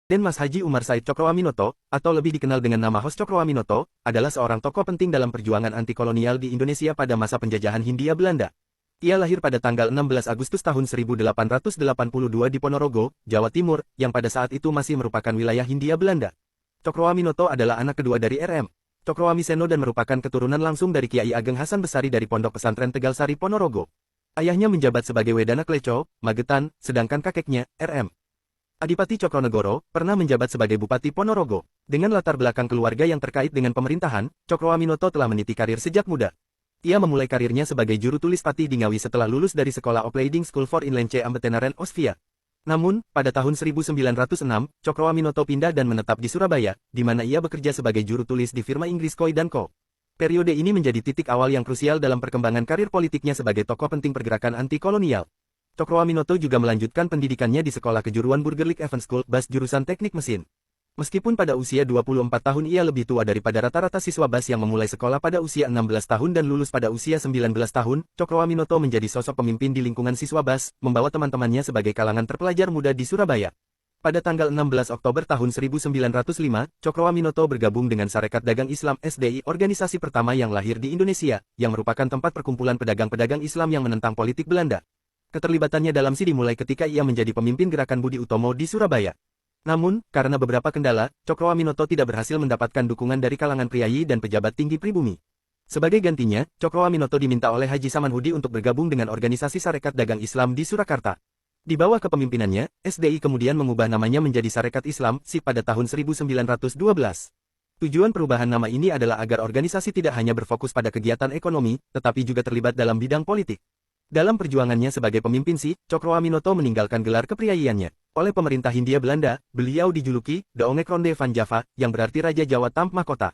Den Mas Haji Umar Said Cokroaminoto, atau lebih dikenal dengan nama Hos Cokroaminoto, adalah seorang tokoh penting dalam perjuangan anti-kolonial di Indonesia pada masa penjajahan Hindia Belanda. Ia lahir pada tanggal 16 Agustus tahun 1882 di Ponorogo, Jawa Timur, yang pada saat itu masih merupakan wilayah Hindia Belanda. Cokroaminoto adalah anak kedua dari R.M. Cokroamiseno dan merupakan keturunan langsung dari Kiai Ageng Hasan Besari dari Pondok Pesantren Tegalsari Ponorogo. Ayahnya menjabat sebagai Wedana Kleco, Magetan, sedangkan kakeknya, R.M. Adipati Cokronegoro, pernah menjabat sebagai Bupati Ponorogo. Dengan latar belakang keluarga yang terkait dengan pemerintahan, Cokroaminoto telah meniti karir sejak muda. Ia memulai karirnya sebagai juru tulis Patih di Ngawi setelah lulus dari Sekolah Opleiding School for Inland C. Ambetenaren Osvia. Namun, pada tahun 1906, Cokroaminoto pindah dan menetap di Surabaya, di mana ia bekerja sebagai juru tulis di firma Inggris Coy & Co. Periode ini menjadi titik awal yang krusial dalam perkembangan karir politiknya sebagai tokoh penting pergerakan anti-kolonial. Cokroaminoto juga melanjutkan pendidikannya di Sekolah Kejuruan Burgerlijk Evans School, BAS jurusan Teknik Mesin. Meskipun pada usia 24 tahun ia lebih tua daripada rata-rata siswa BAS yang memulai sekolah pada usia 16 tahun dan lulus pada usia 19 tahun, Cokroaminoto menjadi sosok pemimpin di lingkungan siswa BAS, membawa teman-temannya sebagai kalangan terpelajar muda di Surabaya. Pada tanggal 16 Oktober tahun 1905, Cokroaminoto bergabung dengan Sarekat Dagang Islam SDI, organisasi pertama yang lahir di Indonesia, yang merupakan tempat perkumpulan pedagang-pedagang Islam yang menentang politik Belanda. Keterlibatannya dalam SI dimulai ketika ia menjadi pemimpin gerakan Budi Utomo di Surabaya. Namun, karena beberapa kendala, Cokroaminoto tidak berhasil mendapatkan dukungan dari kalangan priayi dan pejabat tinggi pribumi. Sebagai gantinya, Cokroaminoto diminta oleh Haji Samanhudi untuk bergabung dengan organisasi Sarekat Dagang Islam di Surakarta. Di bawah kepemimpinannya, SDI kemudian mengubah namanya menjadi Sarekat Islam SI pada tahun 1912. Tujuan perubahan nama ini adalah agar organisasi tidak hanya berfokus pada kegiatan ekonomi, tetapi juga terlibat dalam bidang politik. Dalam perjuangannya sebagai pemimpin SI, Cokroaminoto meninggalkan gelar kepriayiannya. Oleh pemerintah Hindia Belanda, beliau dijuluki The Ongek Ronde van Java, yang berarti Raja Jawa Tanpa Mahkota.